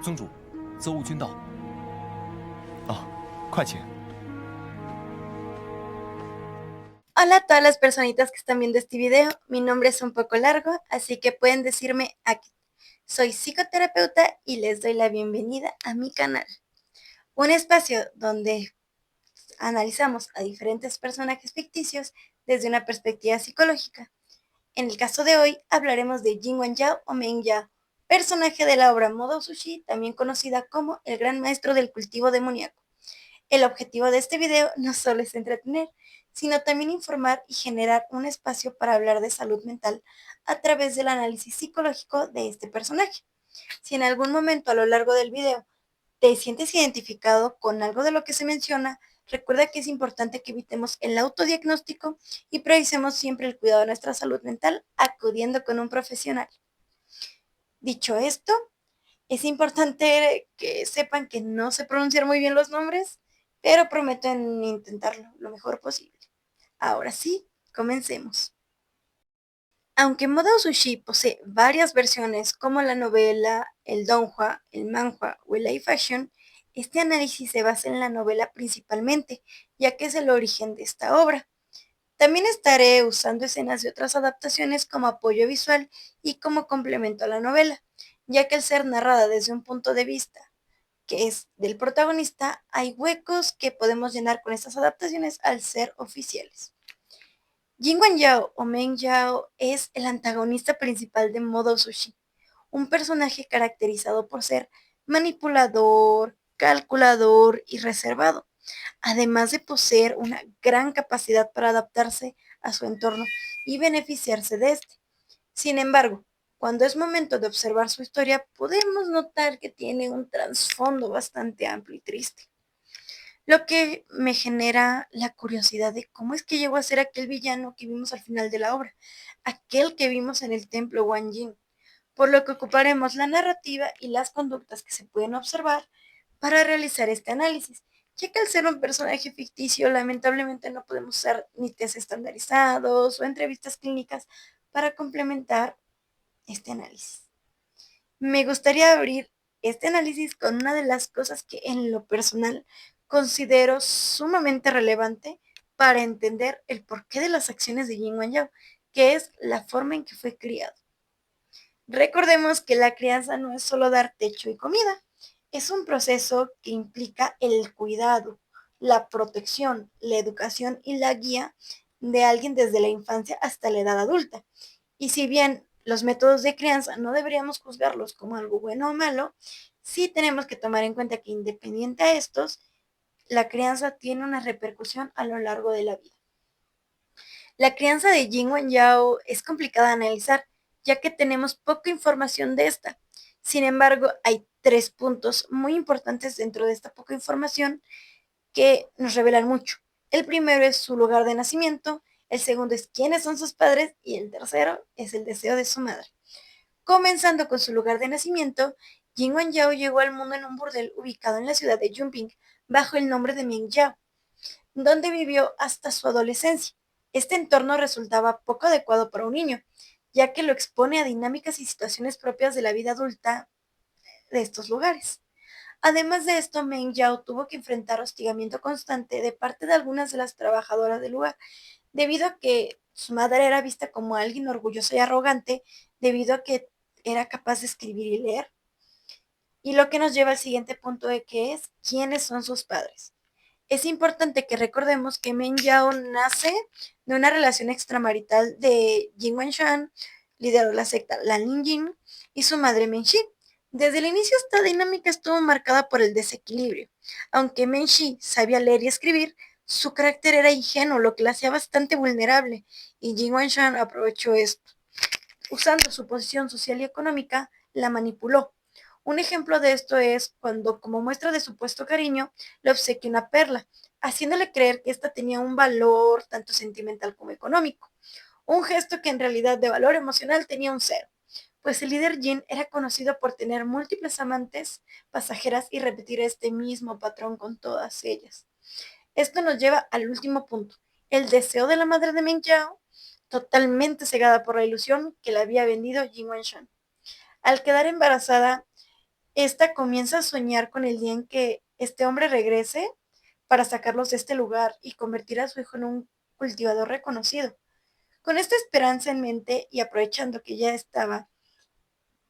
宗主，邹务君到。哦，快请。Hola a todas las personitas que están viendo este video, mi nombre es un poco largo, así que pueden decirme Aki. Soy psicoterapeuta y les doy la bienvenida a mi canal. Un espacio donde analizamos a diferentes personajes ficticios desde una perspectiva psicológica. En el caso de hoy hablaremos de Jin Wan Yao o Meng Yao, personaje de la obra Modo Sushi, también conocida como el gran maestro del cultivo demoníaco. El objetivo de este video no solo es entretener, sino también informar y generar un espacio para hablar de salud mental a través del análisis psicológico de este personaje. Si en algún momento a lo largo del video te sientes identificado con algo de lo que se menciona, recuerda que es importante que evitemos el autodiagnóstico y priorizemos siempre el cuidado de nuestra salud mental acudiendo con un profesional. Dicho esto, es importante que sepan que no sé pronunciar muy bien los nombres, pero prometo en intentarlo lo mejor posible. Ahora sí, comencemos. Aunque Modo Sushi posee varias versiones como la novela, el donghua, el manhwa o el live action, este análisis se basa en la novela principalmente, ya que es el origen de esta obra. También estaré usando escenas de otras adaptaciones como apoyo visual y como complemento a la novela, ya que al ser narrada desde un punto de vista que es del protagonista, hay huecos que podemos llenar con estas adaptaciones al ser oficiales. Jin Wan Yao o Meng Yao es el antagonista principal de Modo Sushi, un personaje caracterizado por ser manipulador, calculador y reservado, además de poseer una gran capacidad para adaptarse a su entorno y beneficiarse de este. Sin embargo, cuando es momento de observar su historia, podemos notar que tiene un trasfondo bastante amplio y triste, lo que me genera la curiosidad de cómo es que llegó a ser aquel villano que vimos al final de la obra, aquel que vimos en el templo Wanjin, por lo que ocuparemos la narrativa y las conductas que se pueden observar para realizar este análisis, ya que al ser un personaje ficticio, lamentablemente no podemos usar ni test estandarizados o entrevistas clínicas para complementar este análisis. Me gustaría abrir este análisis con una de las cosas que en lo personal considero sumamente relevante para entender el porqué de las acciones de Jin Wan Yao, que es la forma en que fue criado. Recordemos que la crianza no es solo dar techo y comida, es un proceso que implica el cuidado, la protección, la educación y la guía de alguien desde la infancia hasta la edad adulta. Y si bien los métodos de crianza no deberíamos juzgarlos como algo bueno o malo, sí tenemos que tomar en cuenta que independiente a estos, la crianza tiene una repercusión a lo largo de la vida. La crianza de Jin Wan Yao es complicada de analizar, ya que tenemos poca información de esta. Sin embargo, hay 3 puntos muy importantes dentro de esta poca información que nos revelan mucho. El primero es su lugar de nacimiento, el segundo es quiénes son sus padres y el tercero es el deseo de su madre. Comenzando con su lugar de nacimiento, Jin Wan Yao llegó al mundo en un burdel ubicado en la ciudad de Yunping bajo el nombre de Meng Yao, donde vivió hasta su adolescencia. Este entorno resultaba poco adecuado para un niño, ya que lo expone a dinámicas y situaciones propias de la vida adulta de estos lugares. Además de esto, Meng Yao tuvo que enfrentar hostigamiento constante de parte de algunas de las trabajadoras del lugar, debido a que su madre era vista como alguien orgulloso y arrogante, debido a que era capaz de escribir y leer. Y lo que nos lleva al siguiente punto de que es quiénes son sus padres. Es importante que recordemos que Meng Yao nace de una relación extramarital de Jin Wenshan, líder de la secta Lan Jin, y su madre Menxi. Desde el inicio esta dinámica estuvo marcada por el desequilibrio. Aunque Menxi sabía leer y escribir, su carácter era ingenuo, lo que la hacía bastante vulnerable, y Jin Wenshan aprovechó esto. Usando su posición social y económica, la manipuló. Un ejemplo de esto es cuando, como muestra de supuesto cariño, le obsequia una perla, haciéndole creer que ésta tenía un valor tanto sentimental como económico. Un gesto que en realidad de valor emocional tenía un cero, pues el líder Jin era conocido por tener múltiples amantes pasajeras y repetir este mismo patrón con todas ellas. Esto nos lleva al último punto, el deseo de la madre de Meng Yao, totalmente cegada por la ilusión que le había vendido Jin Wenshan. Al quedar embarazada, Esta comienza a soñar con el día en que este hombre regrese para sacarlos de este lugar y convertir a su hijo en un cultivador reconocido. Con esta esperanza en mente y aprovechando que ya estaba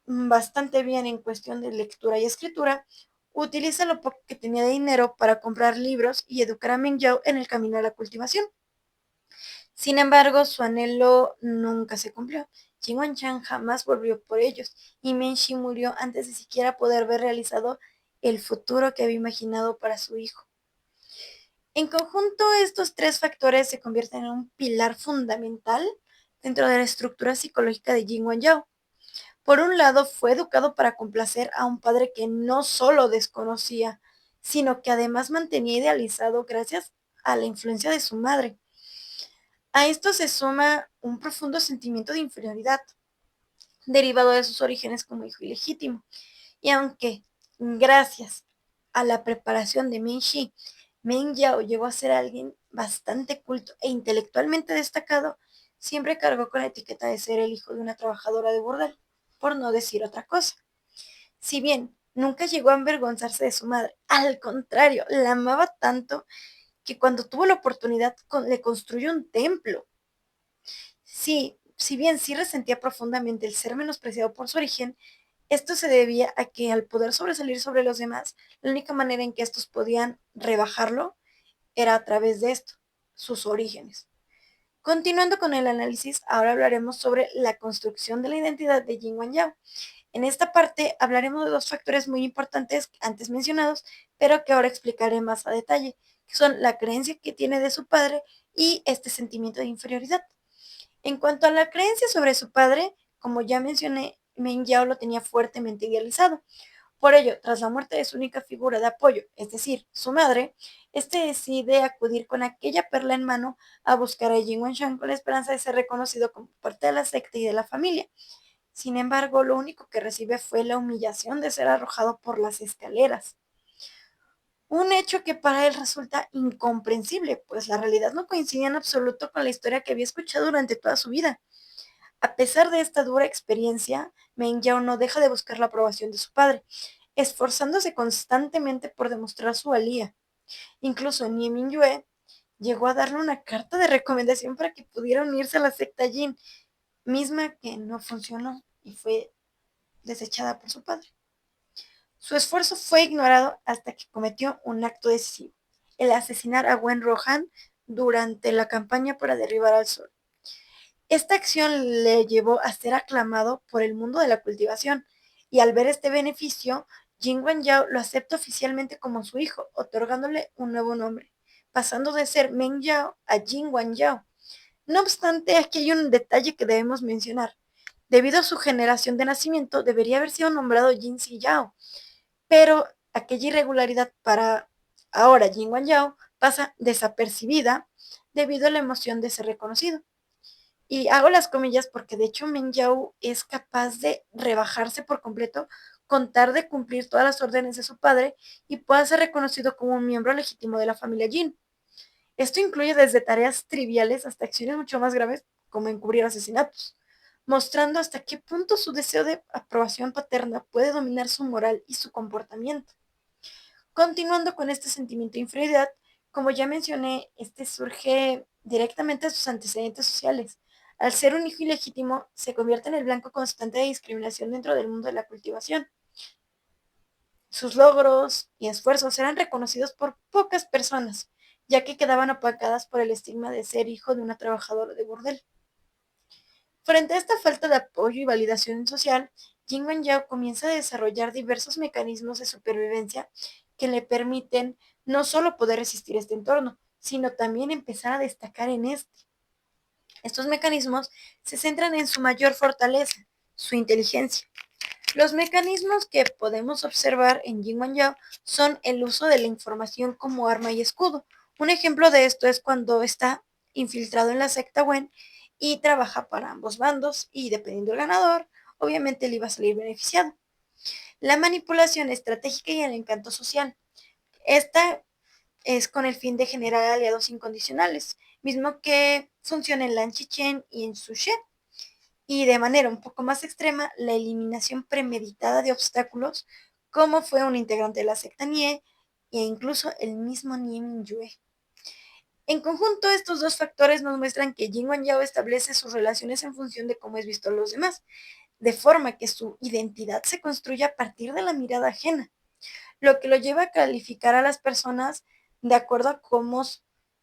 bastante bien en cuestión de lectura y escritura, utiliza lo poco que tenía de dinero para comprar libros y educar a Meng Yao en el camino a la cultivación. Sin embargo, su anhelo nunca se cumplió. Jin Wanchang jamás volvió por ellos y Meng Shi murió antes de siquiera poder ver realizado el futuro que había imaginado para su hijo. En conjunto, estos tres factores se convierten en un pilar fundamental dentro de la estructura psicológica de Jin Wanchao. Por un lado, fue educado para complacer a un padre que no solo desconocía, sino que además mantenía idealizado gracias a la influencia de su madre. A esto se suma un profundo sentimiento de inferioridad, derivado de sus orígenes como hijo ilegítimo. Y aunque, gracias a la preparación de Meng Shi, Meng Yao llegó a ser alguien bastante culto e intelectualmente destacado, siempre cargó con la etiqueta de ser el hijo de una trabajadora de burdel, por no decir otra cosa. Si bien nunca llegó a avergonzarse de su madre, al contrario, la amaba tanto que cuando tuvo la oportunidad le construyó un templo. Sí, si bien sí resentía profundamente el ser menospreciado por su origen, esto se debía a que al poder sobresalir sobre los demás, la única manera en que estos podían rebajarlo era a través de esto, sus orígenes. Continuando con el análisis, ahora hablaremos sobre la construcción de la identidad de Jin Wangyao. En esta parte hablaremos de dos factores muy importantes antes mencionados, pero que ahora explicaré más a detalle, que son la creencia que tiene de su padre y este sentimiento de inferioridad. En cuanto a la creencia sobre su padre, como ya mencioné, Meng Yao lo tenía fuertemente idealizado. Por ello, tras la muerte de su única figura de apoyo, es decir, su madre, este decide acudir con aquella perla en mano a buscar a Jin Wanshan con la esperanza de ser reconocido como parte de la secta y de la familia. Sin embargo, lo único que recibe fue la humillación de ser arrojado por las escaleras. Un hecho que para él resulta incomprensible, pues la realidad no coincidía en absoluto con la historia que había escuchado durante toda su vida. A pesar de esta dura experiencia, Meng Yao no deja de buscar la aprobación de su padre, esforzándose constantemente por demostrar su valía. Incluso Nie Mingyue llegó a darle una carta de recomendación para que pudiera unirse a la secta Jin, misma que no funcionó y fue desechada por su padre. Su esfuerzo fue ignorado hasta que cometió un acto decisivo, el asesinar a Wen Rohan durante la campaña para derribar al sol. Esta acción le llevó a ser aclamado por el mundo de la cultivación, y al ver este beneficio, Jin Wangyao lo acepta oficialmente como su hijo, otorgándole un nuevo nombre, pasando de ser Meng Yao a Jin Wangyao. No obstante, aquí hay un detalle que debemos mencionar. Debido a su generación de nacimiento, debería haber sido nombrado Jin Si Yao, pero aquella irregularidad para ahora Jin Wangyao pasa desapercibida debido a la emoción de ser reconocido. Y hago las comillas porque de hecho Meng Yao es capaz de rebajarse por completo con tal de cumplir todas las órdenes de su padre y pueda ser reconocido como un miembro legítimo de la familia Jin. Esto incluye desde tareas triviales hasta acciones mucho más graves como encubrir asesinatos, mostrando hasta qué punto su deseo de aprobación paterna puede dominar su moral y su comportamiento. Continuando con este sentimiento de inferioridad, como ya mencioné, este surge directamente de sus antecedentes sociales. Al ser un hijo ilegítimo, se convierte en el blanco constante de discriminación dentro del mundo de la cultivación. Sus logros y esfuerzos eran reconocidos por pocas personas, ya que quedaban opacadas por el estigma de ser hijo de una trabajadora de burdel. Frente a esta falta de apoyo y validación social, Jin Wangyao comienza a desarrollar diversos mecanismos de supervivencia que le permiten no solo poder resistir este entorno, sino también empezar a destacar en este. Estos mecanismos se centran en su mayor fortaleza, su inteligencia. Los mecanismos que podemos observar en Jin Wangyao son el uso de la información como arma y escudo. Un ejemplo de esto es cuando está infiltrado en la secta Wen y trabaja para ambos bandos y dependiendo del ganador, obviamente él iba a salir beneficiado. La manipulación estratégica y el encanto social. Esta es con el fin de generar aliados incondicionales, mismo que funciona en Lan Chichen y en Su She. Y de manera un poco más extrema, la eliminación premeditada de obstáculos como fue un integrante de la secta Nie e incluso el mismo Nie Mingyue. En conjunto, estos dos factores nos muestran que Jin Wangyao establece sus relaciones en función de cómo es visto a los demás, de forma que su identidad se construye a partir de la mirada ajena, lo que lo lleva a calificar a las personas de acuerdo a cómo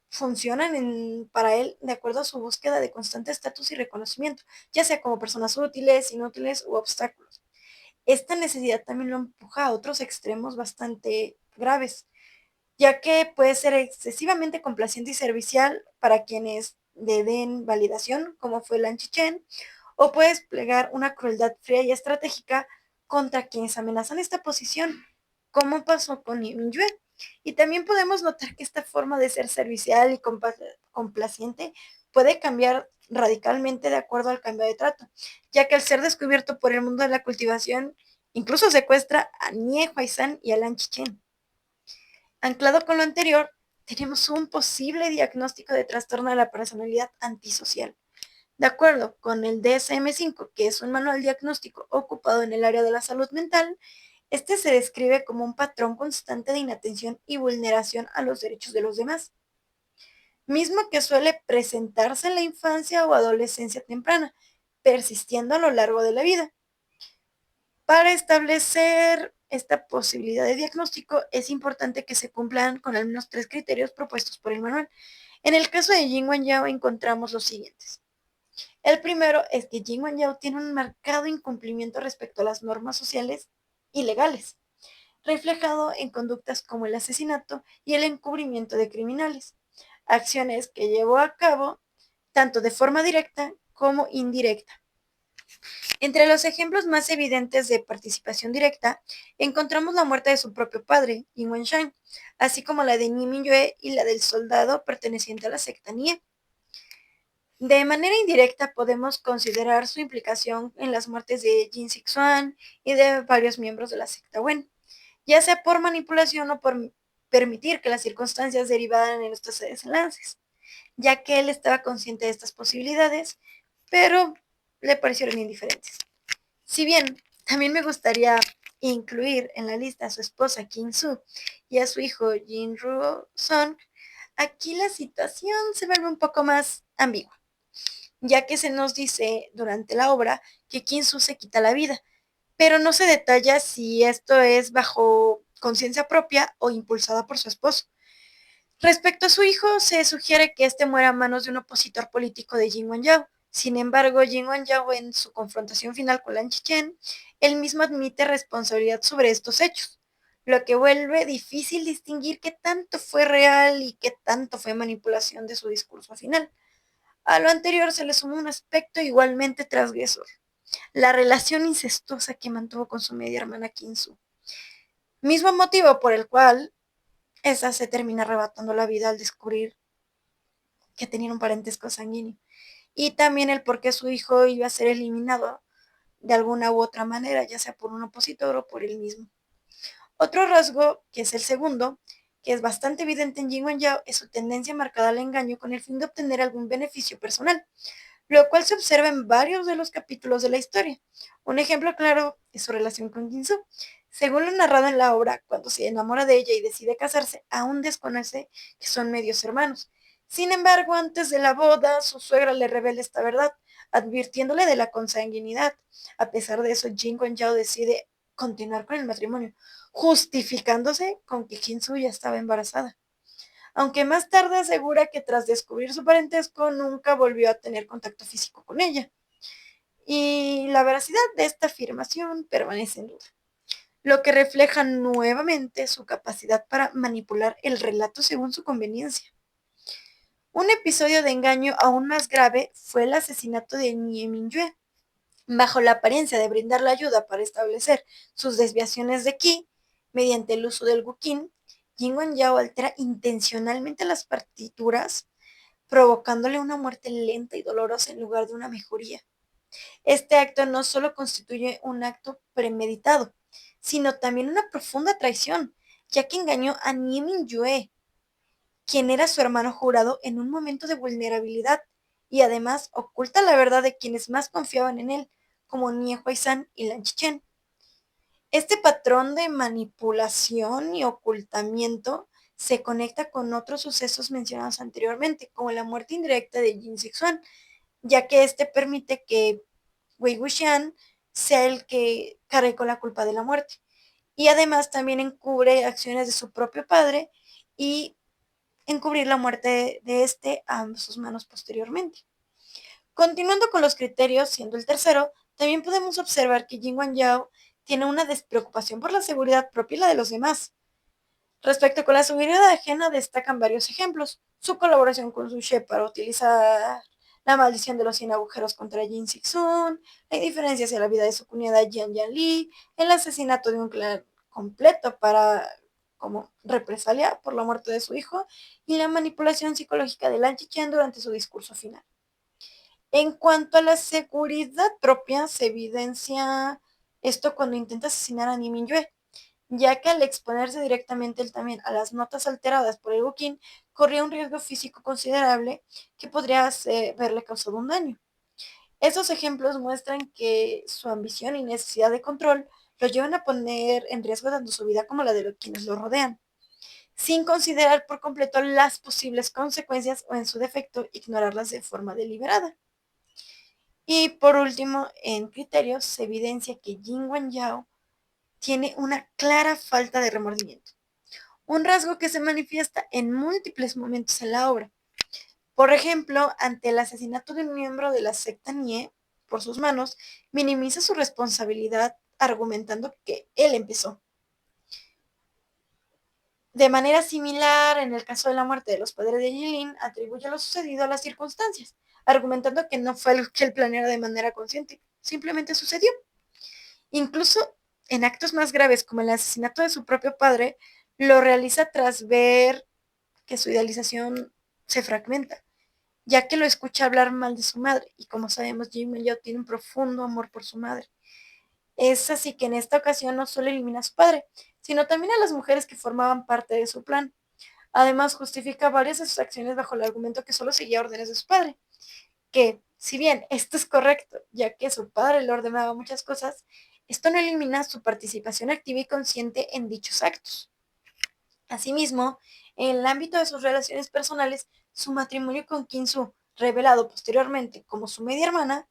funcionan para él, de acuerdo a su búsqueda de constante estatus y reconocimiento, ya sea como personas útiles, inútiles u obstáculos. Esta necesidad también lo empuja a otros extremos bastante graves, ya que puede ser excesivamente complaciente y servicial para quienes le den validación, como fue Lan Chichen, o puede desplegar una crueldad fría y estratégica contra quienes amenazan esta posición, como pasó con Lee Mingyue. Y también podemos notar que esta forma de ser servicial y complaciente puede cambiar radicalmente de acuerdo al cambio de trato, ya que al ser descubierto por el mundo de la cultivación, incluso secuestra a Nie Huaizan y a Lan Chichen. Anclado con lo anterior, tenemos un posible diagnóstico de trastorno de la personalidad antisocial. De acuerdo con el DSM-5, que es un manual diagnóstico ocupado en el área de la salud mental, este se describe como un patrón constante de inatención y vulneración a los derechos de los demás, mismo que suele presentarse en la infancia o adolescencia temprana, persistiendo a lo largo de la vida. Para establecer esta posibilidad de diagnóstico, es importante que se cumplan con al menos 3 criterios propuestos por el manual. En el caso de Jin Wangyao encontramos los siguientes. El primero es que Jin Wangyao tiene un marcado incumplimiento respecto a las normas sociales y legales, reflejado en conductas como el asesinato y el encubrimiento de criminales, acciones que llevó a cabo tanto de forma directa como indirecta. Entre los ejemplos más evidentes de participación directa, encontramos la muerte de su propio padre, Yin Wenshan, así como la de Nie Mingyue y la del soldado perteneciente a la secta Nie. De manera indirecta podemos considerar su implicación en las muertes de Jin Sixuan y de varios miembros de la secta Wen, ya sea por manipulación o por permitir que las circunstancias derivaran en estos desenlaces, ya que él estaba consciente de estas posibilidades, pero le parecieron indiferentes. Si bien también me gustaría incluir en la lista a su esposa Kim Su y a su hijo Jin Ruo Song, aquí la situación se vuelve un poco más ambigua, ya que se nos dice durante la obra que Kim Su se quita la vida, pero no se detalla si esto es bajo conciencia propia o impulsada por su esposo. Respecto a su hijo, se sugiere que este muera a manos de un opositor político de Jin Wangyao. Sin embargo, Jin Wangyao, en su confrontación final con Lan Chichen, él mismo admite responsabilidad sobre estos hechos, lo que vuelve difícil distinguir qué tanto fue real y qué tanto fue manipulación de su discurso final. A lo anterior se le suma un aspecto igualmente transgresor, la relación incestuosa que mantuvo con su media hermana Kim Su. Mismo motivo por el cual esa se termina arrebatando la vida al descubrir que tenían un parentesco sanguíneo. Y también el por qué su hijo iba a ser eliminado de alguna u otra manera, ya sea por un opositor o por él mismo. Otro rasgo, que es el segundo, que es bastante evidente en Jin Wangyao, es su tendencia marcada al engaño con el fin de obtener algún beneficio personal, lo cual se observa en varios de los capítulos de la historia. Un ejemplo claro es su relación con Jin-Soo. Según lo narrado en la obra, cuando se enamora de ella y decide casarse, aún desconoce que son medios hermanos. Sin embargo, antes de la boda, su suegra le revela esta verdad, advirtiéndole de la consanguinidad. A pesar de eso, Jin Wangyao decide continuar con el matrimonio, justificándose con que Jin-Soo ya estaba embarazada, aunque más tarde asegura que tras descubrir su parentesco nunca volvió a tener contacto físico con ella. Y la veracidad de esta afirmación permanece en duda, lo que refleja nuevamente su capacidad para manipular el relato según su conveniencia. Un episodio de engaño aún más grave fue el asesinato de Nie Mingyue. Bajo la apariencia de brindarle ayuda para establecer sus desviaciones de ki mediante el uso del Guqin, Jin Wangyao altera intencionalmente las partituras, provocándole una muerte lenta y dolorosa en lugar de una mejoría. Este acto no solo constituye un acto premeditado, sino también una profunda traición, ya que engañó a Nie Mingyue, quien era su hermano jurado en un momento de vulnerabilidad, y además oculta la verdad de quienes más confiaban en él, como Nie Huaizan y Lan Chichen. Este patrón de manipulación y ocultamiento se conecta con otros sucesos mencionados anteriormente, como la muerte indirecta de Jin Sik-swan, ya que este permite que Wei Wuxian sea el que cargue con la culpa de la muerte. Y además también encubre acciones de su propio padre y encubrir la muerte de este a sus manos posteriormente. Continuando con los criterios, siendo el tercero, también podemos observar que Jin Wangyao tiene una despreocupación por la seguridad propia y la de los demás. Respecto con la seguridad ajena, destacan varios ejemplos. Su colaboración con Su She para utilizar la maldición de los 100 agujeros contra Jin Sik-sun, la indiferencia hacia la vida de su cuñada Jian Yanli, el asesinato de un clan completo para como represalia por la muerte de su hijo y la manipulación psicológica de Lan Chichen durante su discurso final. En cuanto a la seguridad propia, se evidencia esto cuando intenta asesinar a Ni Mingyue, ya que al exponerse directamente él también a las notas alteradas por el Wukin, corría un riesgo físico considerable que podría haberle causado un daño. Estos ejemplos muestran que su ambición y necesidad de control lo llevan a poner en riesgo tanto su vida como la de quienes lo rodean, sin considerar por completo las posibles consecuencias o en su defecto ignorarlas de forma deliberada. Y por último, en criterios se evidencia que Jin Wangyao tiene una clara falta de remordimiento, un rasgo que se manifiesta en múltiples momentos en la obra. Por ejemplo, ante el asesinato de un miembro de la secta Nie por sus manos, minimiza su responsabilidad argumentando que él empezó. De manera similar, en el caso de la muerte de los padres de Yilin, atribuye lo sucedido a las circunstancias, argumentando que no fue algo que él planeara de manera consciente, simplemente sucedió. Incluso en actos más graves como el asesinato de su propio padre, lo realiza tras ver que su idealización se fragmenta, ya que lo escucha hablar mal de su madre, y como sabemos, Jin Yao tiene un profundo amor por su madre. Es así que en esta ocasión no solo elimina a su padre, sino también a las mujeres que formaban parte de su plan. Además, justifica varias de sus acciones bajo el argumento que solo seguía órdenes de su padre, que, si bien esto es correcto, ya que su padre le ordenaba muchas cosas, esto no elimina su participación activa y consciente en dichos actos. Asimismo, en el ámbito de sus relaciones personales, su matrimonio con Kim Su, revelado posteriormente como su media hermana,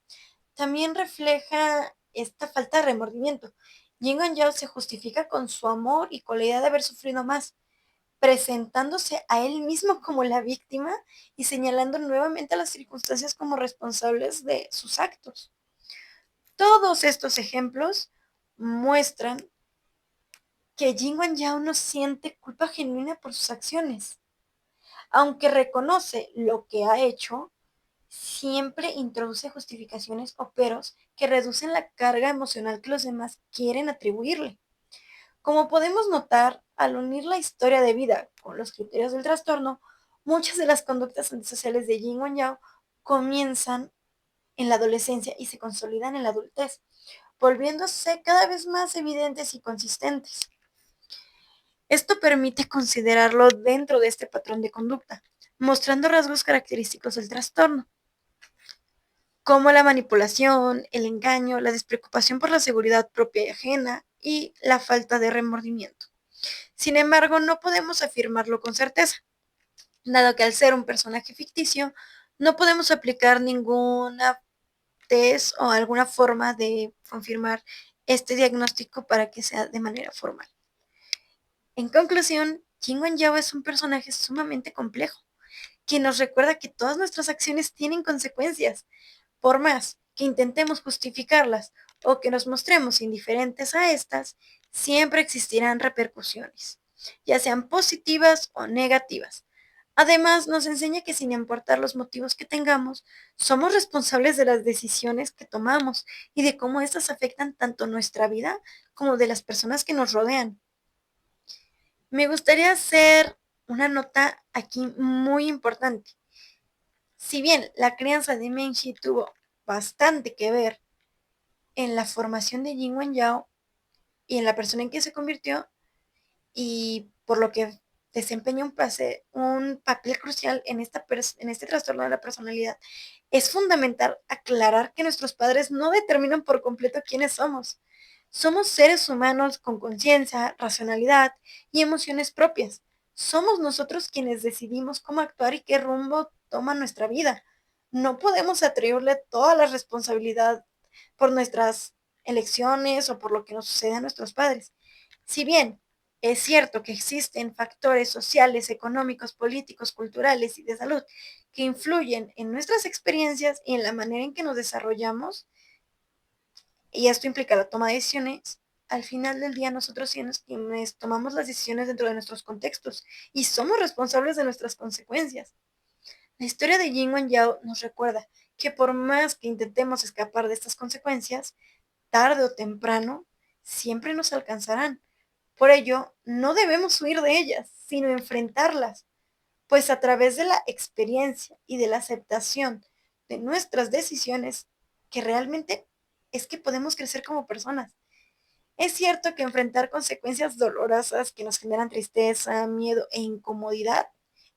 también refleja esta falta de remordimiento. Jin Yao se justifica con su amor y con la idea de haber sufrido más, presentándose a él mismo como la víctima y señalando nuevamente a las circunstancias como responsables de sus actos. Todos estos ejemplos muestran que Jin Yao no siente culpa genuina por sus acciones. Aunque reconoce lo que ha hecho, siempre introduce justificaciones o peros que reducen la carga emocional que los demás quieren atribuirle. Como podemos notar, al unir la historia de vida con los criterios del trastorno, muchas de las conductas antisociales de Jin Yao comienzan en la adolescencia y se consolidan en la adultez, volviéndose cada vez más evidentes y consistentes. Esto permite considerarlo dentro de este patrón de conducta, mostrando rasgos característicos del trastorno, como la manipulación, el engaño, la despreocupación por la seguridad propia y ajena y la falta de remordimiento. Sin embargo, no podemos afirmarlo con certeza, dado que al ser un personaje ficticio, no podemos aplicar ninguna test o alguna forma de confirmar este diagnóstico para que sea de manera formal. En conclusión, Jin Yao es un personaje sumamente complejo, que nos recuerda que todas nuestras acciones tienen consecuencias. Por más que intentemos justificarlas o que nos mostremos indiferentes a estas, siempre existirán repercusiones, ya sean positivas o negativas. Además, nos enseña que sin importar los motivos que tengamos, somos responsables de las decisiones que tomamos y de cómo éstas afectan tanto nuestra vida como de las personas que nos rodean. Me gustaría hacer una nota aquí muy importante. Si bien la crianza de Menji tuvo bastante que ver en la formación de Jin Yao y en la persona en que se convirtió, y por lo que desempeña un papel crucial en este trastorno de la personalidad, es fundamental aclarar que nuestros padres no determinan por completo quiénes somos. Somos seres humanos con conciencia, racionalidad y emociones propias. Somos nosotros quienes decidimos cómo actuar y qué rumbo toma nuestra vida. No podemos atribuirle toda la responsabilidad por nuestras elecciones o por lo que nos sucede a nuestros padres. Si bien es cierto que existen factores sociales, económicos, políticos, culturales y de salud que influyen en nuestras experiencias y en la manera en que nos desarrollamos, y esto implica la toma de decisiones, al final del día nosotros somos quienes tomamos las decisiones dentro de nuestros contextos y somos responsables de nuestras consecuencias. La historia de Yin Wen Yao nos recuerda que por más que intentemos escapar de estas consecuencias, tarde o temprano, siempre nos alcanzarán. Por ello, no debemos huir de ellas, sino enfrentarlas, pues a través de la experiencia y de la aceptación de nuestras decisiones, que realmente es que podemos crecer como personas. Es cierto que enfrentar consecuencias dolorosas que nos generan tristeza, miedo e incomodidad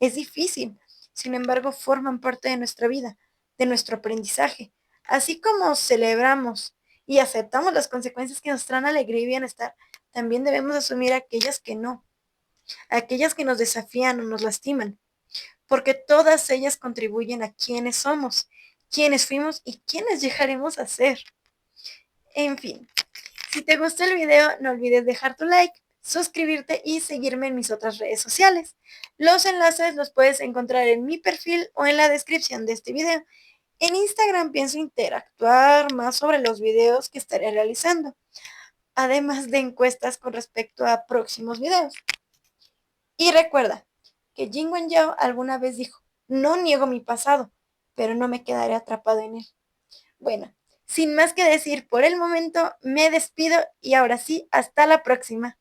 es difícil. Sin embargo, forman parte de nuestra vida, de nuestro aprendizaje. Así como celebramos y aceptamos las consecuencias que nos traen alegría y bienestar, también debemos asumir aquellas que no, aquellas que nos desafían o nos lastiman, porque todas ellas contribuyen a quienes somos, quienes fuimos y quienes llegaremos a ser. En fin, si te gustó el video, no olvides dejar tu like, suscribirte y seguirme en mis otras redes sociales. Los enlaces los puedes encontrar en mi perfil o en la descripción de este video. En Instagram pienso interactuar más sobre los videos que estaré realizando, además de encuestas con respecto a próximos videos. Y recuerda que Jin Wen Yao alguna vez dijo, no niego mi pasado, pero no me quedaré atrapado en él. Bueno, sin más que decir por el momento, me despido y ahora sí, hasta la próxima.